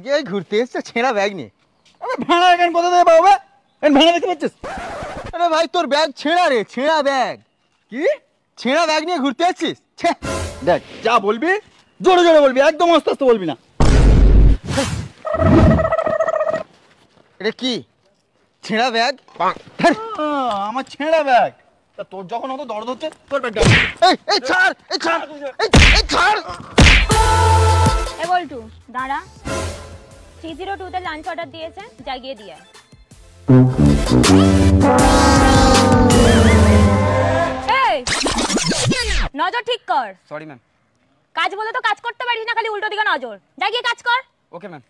ব্যাগে ঘুরতে এসছে ছেঁড়া ব্যাগ নিয়ে। আরে ভেড়া এখানে কোথা থেকে পাবো? ভেড়া দেখতে পাচ্ছিস? আরে ভাই তোর ব্যাগ ছেঁড়া রে, ছেঁড়া ব্যাগ। কি ছেঁড়া ব্যাগ নিয়ে ঘুরতে যাচ্ছিস? দেখ যা বলবি জোরে জোরে বলবি, একদম আস্তে আস্তে বলবি না। এটা কি ছেঁড়া ব্যাগ? আমার ছেঁড়া ব্যাগ। তোর যখন অত দরদ হচ্ছে তোর ব্যাগ ছাড়, ছাড়, ছাড়। এ বল্টু দাঁড়া, 302 তে লাঞ্চ অর্ডার দিয়েছে, যা গিয়ে দিয়ে আয়। নজর ঠিক কর। Sorry ma'am. কাজ বলে তো কাজ করতে পারিস না, খালি উল্টো দিকে নজর। যা গিয়ে কাজ কর। Okay ma'am.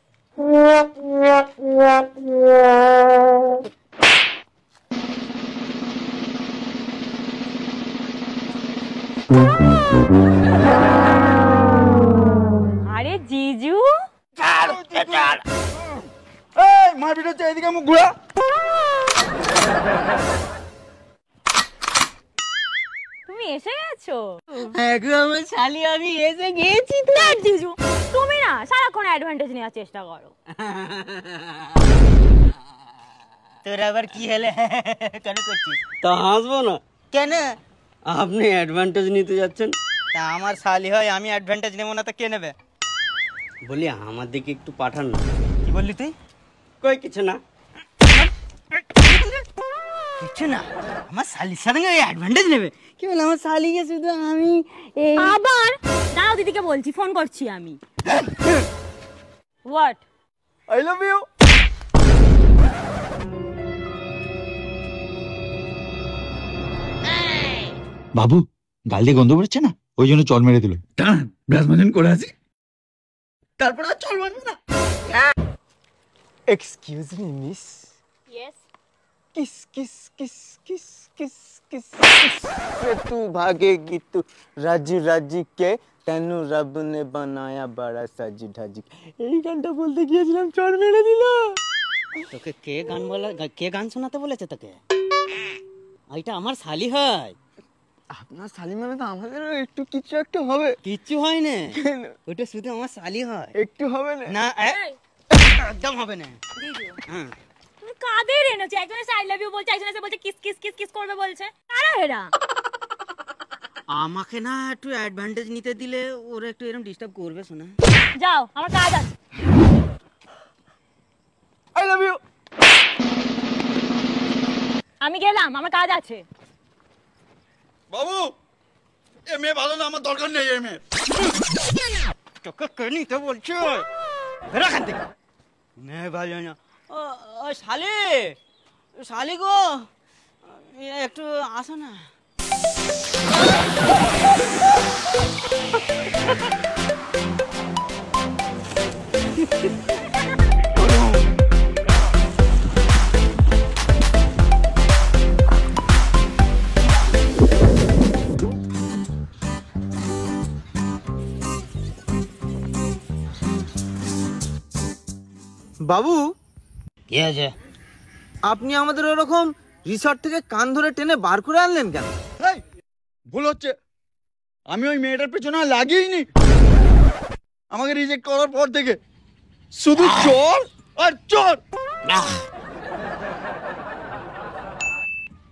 আরে জিজু মারপিট হচ্ছে, এদিকে মুখ ঘুরা। তুমি এসে গেছো? আমার শালি আমি এসে গেছি। জিজু তুমি না সারাক্ষণ অ্যাডভান্টেজ নেওয়ার চেষ্টা করো। তোর আবার কি হলে কেন করছিস? তা হাসবো না কেন? আপনি অ্যাডভান্টেজ নিতে যাচ্ছেন। তা আমার শালি হয়, আমি অ্যাডভান্টেজ নেব না তো কে নেবে? বলি আমার দিকে একটু পাঠান না। কি বললি তুই? কই কিছু না, কিছু না। আমার শালির সাথে অ্যাডভান্টেজ নেবে? কি বলে আমার শালিকে শুধু আমি আবার দাঁড়াও, দিদিকে বলছি, ফোন করছি আমি। হোয়াট? I love you. বাবু গাল দিয়ে গন্ধ বেরোচ্ছে না, ওই জন্য চল মেরে দিল। দাঁড়ান ব্রাশ মাজন করে আসি, তারপর আর চল মারবো না। Excuse me miss. ইয়েস। किस किस किस किस किस किस से तू भागेगी तू राजी राजी के तेनू रब ने बनाया बड़ा साजी ढाजी। এই গানটা বলতে গিয়েছিলাম, চড় মেরে দিল। তোকে কে গান বলা, কে গান শোনাতে বলেছে তোকে? এইটা আমার শালি হয়। আপনার শালি মানে তো আমাদেরও একটু কিছু একটা হবে। কিচ্ছু হয় না, ওটা শুধু আমার শালি হয়। একটু হবে না? না একদম হবে না। জিজু তুমি কাদের এনেছো? একজন এসে আই লাভ ইউ বলছে, একজন এসে বলছে কিস কিস কিস কিস করবে বলছে। কারা এরা? আমাকে না একটু অ্যাডভান্টেজ নিতে দিলে ওরা একটু এরকম ডিস্টার্ব করবে। শোনা যাও, আমার কাজ আছে। I love you. আমি গেলাম, আমার কাজ আছে। বাবু এ মেয়ে ভালো না, আমার দরকার নেই এই মেয়ে। তোকে কে নিতে বলছো? বেরো এখান থেকে। মেয়ে ভালো না। ও শালি, শালি গো একটু আসো না। বাবু কি আছে? আপনি আমাদের ওরকম রিসর্ট থেকে কান ধরে টেনে বার করে আনলেন কেন? ভুল হচ্ছে, আমি ওই মেয়েটার পেছনে লাগিয়েইনি। আমাকে রিজেক্ট করার পর থেকে শুধু চোর আর চোর।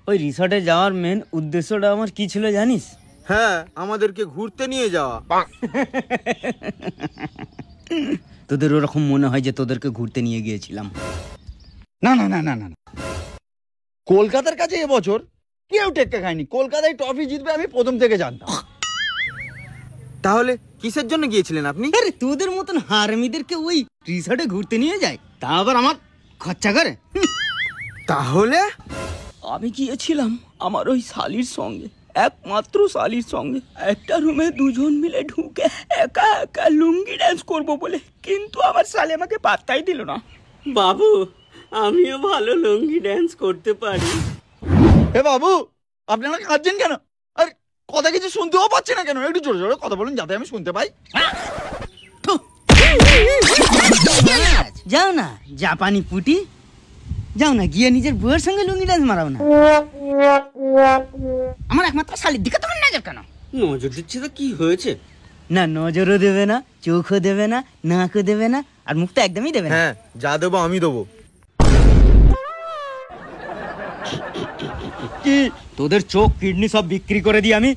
ওই রিসর্টে যাওয়ার মেন উদ্দেশ্যটা আমার কি ছিল জানিস? হ্যাঁ, আমাদেরকে ঘুরতে নিয়ে যাওয়া। তোদের ওরকম মনে হয় যে তোদেরকে ঘুরতে নিয়ে গিয়েছিলাম? না না না না না, কলকাতার কাছে এবছর কেউ টেক্কা খায়নি। কলকাতায় ট্রফি জিতবে আমি প্রথম থেকে জানতাম। তাহলে কিসের জন্য গিয়েছিলেন আপনি? আরে তোদের মতন হারামিদেরকে ওই রিসর্টে ঘুরতে নিয়ে যায়, তা আবার আমার খরচা করে। তাহলে আমি গিয়েছিলাম আমার ওই শালির সঙ্গে, একমাত্র শালির সঙ্গে। একটা রুমে দুজন মিলে ঢুকে একা একা লুঙ্গি ড্যান্স করবো বলে, কিন্তু আমার শালি আমাকে পাত্তাই দিল না। বাবু আমিও ভালো লুঙ্গি ড্যান্স করতে পারি। হে বাবু আপনারা কাঁদছেন কেন? আর কথা কিছু শুনতেও পাচ্ছি না কেন? একটু জোরে জোরে কথা বলুন যাতে আমি শুনতে পাই। যাও না জাপানি পুটি, যাও না গিয়ে নিজের বউয়ের সঙ্গে লুঙ্গি ড্যান্স মারাও না। আমার একমাত্র শালির দিকে তোমার নজর কেন? নজর দিচ্ছে তো কি হয়েছে? না নজরও দেবে না, চোখও দেবে না, নাকও দেবে না, আর মুখটা একদমই দেবে না। হ্যাঁ, যা দেবো আমি দেবো। কি তোদের চোখ কিডনি সব বিক্রি করে দিয়ে আমি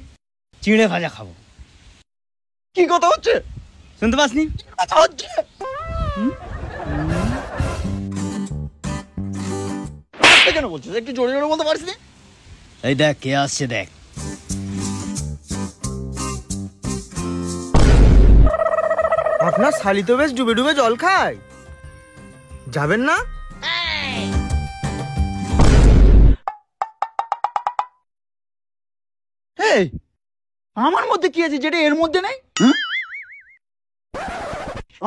চিড়ে ভাজা খাবো? কি কথা হচ্ছে? শুনতে পাসনি? কথা হচ্ছে কেন বলছিস? একটু জোরে জোরে বলতে পারছিস? এই দেখ কে আসছে, দেখ। আপনার শালি তো বেশ ডুবে ডুবে জল খায়, যাবেন না? এই আমার মধ্যে কি আছে যেটা এর মধ্যে নেই?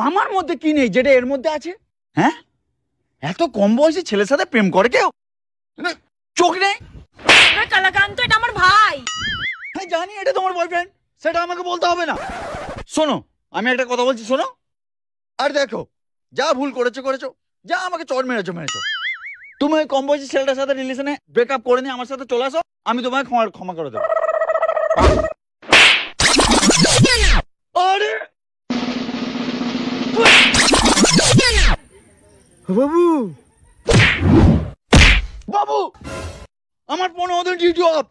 আমার মধ্যে কি নেই যেটা এর মধ্যে আছে? হ্যাঁ, এত কম বয়সী ছেলের সাথে প্রেম করে কেউ? চোখ নেই? কালাকান্ত, এটা আমার ভাই। হ্যাঁ জানি এটা তোমার বয়ফ্রেন্ড, সেটা আমাকে বলতে হবে না। শোনো, আমি একটা কথা বলছি, শোনো। আর দেখো, যা ভুল করেছো করেছো, যা আমাকে চড় মেরেছো মেরেছো। তুমি ওই কম বয়সী ছেলেটার সাথে রিলেশনে ব্রেকআপ করে নিয়ে আমার সাথে চলে আসো, আমি তোমায় ক্ষমা করে দেবো। আরে বাবু, বাবু আমার 15 দিন ডিউটি অফ।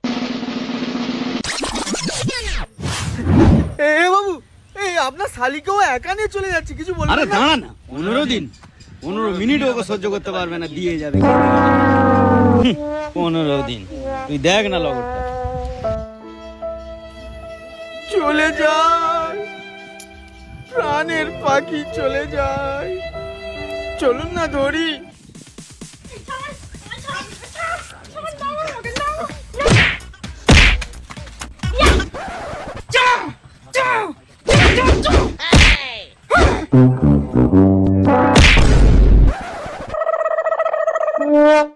এ বাবু, এই আপনার শালিকেও একা নিয়ে চলে যাচ্ছে, কিছু বলবেন আরে না? দাঁড়া না, 15 দিন 15 মিনিট ওকে সহ্য করতে পারবে না, দিয়ে যাবে। 15 দিন তুই দেখ না লগরটা চলে যায়, প্রাণের পাখি চলে যায়। চলুন না ধরি। Hey!